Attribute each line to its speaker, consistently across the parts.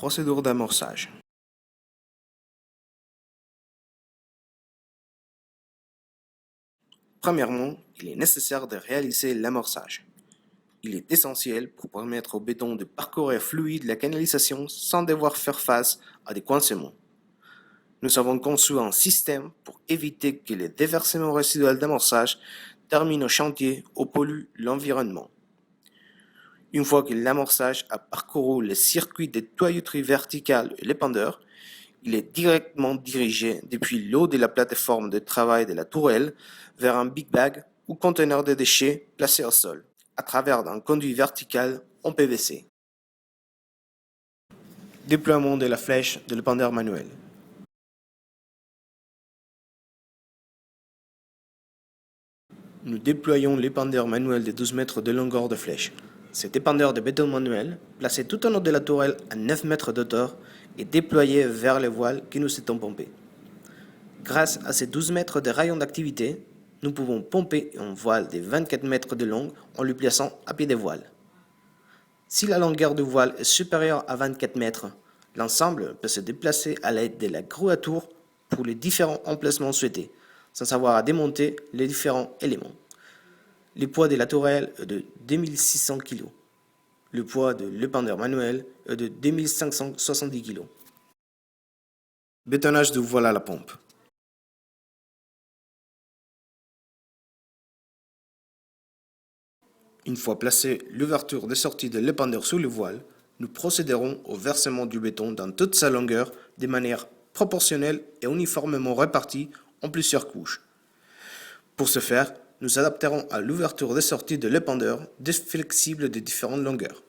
Speaker 1: Procédure d'amorçage. Premièrement, il est nécessaire de réaliser l'amorçage. Il est essentiel pour permettre au béton de parcourir fluide la canalisation sans devoir faire face à des coincements. Nous avons conçu un système pour éviter que les déversements résiduels d'amorçage terminent au chantier ou polluent l'environnement. Une fois que l'amorçage a parcouru le circuit de tuyauterie verticale et l'épandeur, il est directement dirigé depuis l'eau de la plateforme de travail de la tourelle vers un big bag ou conteneur de déchets placé au sol, à travers un conduit vertical en PVC. Déploiement de la flèche de l'épandeur manuel. Nous déployons l'épandeur manuel de 12 mètres de longueur de flèche. Cet épandeur de béton manuel, placé tout en haut de la tourelle à 9 mètres d'auteur, est déployé vers les voiles que nous souhaitons pomper. Grâce à ces 12 mètres de rayon d'activité, nous pouvons pomper une voile de 24 mètres de long en lui plaçant à pied des voiles. Si la longueur du voile est supérieure à 24 mètres, l'ensemble peut se déplacer à l'aide de la grue à tour pour les différents emplacements souhaités, sans avoir à démonter les différents éléments. Le poids de la tourelle est de 2600 kg. Le poids de l'épandeur manuel est de 2570 kg. Bétonnage de voile à la pompe. Une fois placée l'ouverture de sortie de l'épandeur sous le voile, nous procéderons au versement du béton dans toute sa longueur de manière proportionnelle et uniformément répartie en plusieurs couches. Pour ce faire, nous adapterons à l'ouverture de sortie de l'épandeur des flexibles de différentes longueurs.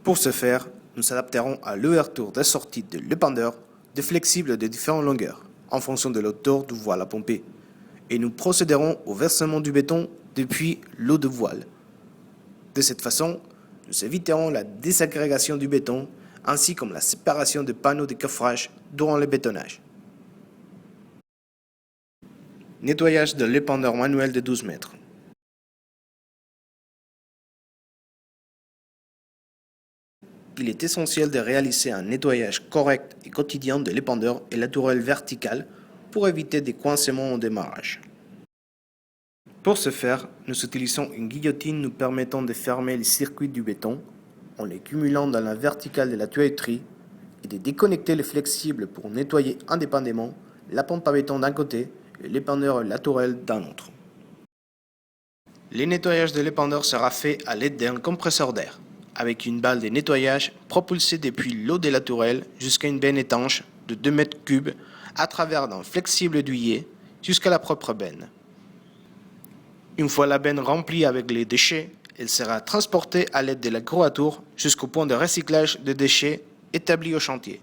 Speaker 1: Pour ce faire, nous adapterons à l'ouverture de sortie de l'épandeur des flexibles de différentes longueurs, en fonction de l'auteur du voile à pomper, et nous procéderons au versement du béton depuis l'eau de voile. De cette façon, nous éviterons la désagrégation du béton, ainsi comme la séparation des panneaux de coffrage durant le bétonnage. Nettoyage de l'épandeur manuel de 12 mètres. Il est essentiel de réaliser un nettoyage correct et quotidien de l'épandeur et la tourelle verticale pour éviter des coincements au démarrage. Pour ce faire, nous utilisons une guillotine nous permettant de fermer les circuits du béton en les cumulant dans la verticale de la tuyauterie et de déconnecter les flexibles pour nettoyer indépendamment la pompe à béton d'un côté et l'épandeur et la tourelle d'un autre. Le nettoyage de l'épandeur sera fait à l'aide d'un compresseur d'air, avec une balle de nettoyage propulsée depuis l'eau de la tourelle jusqu'à une benne étanche de 2 mètres cubes à travers d'un flexible douillet jusqu'à la propre benne. Une fois la benne remplie avec les déchets, elle sera transportée à l'aide de la grue à tour jusqu'au point de recyclage des déchets établi au chantier.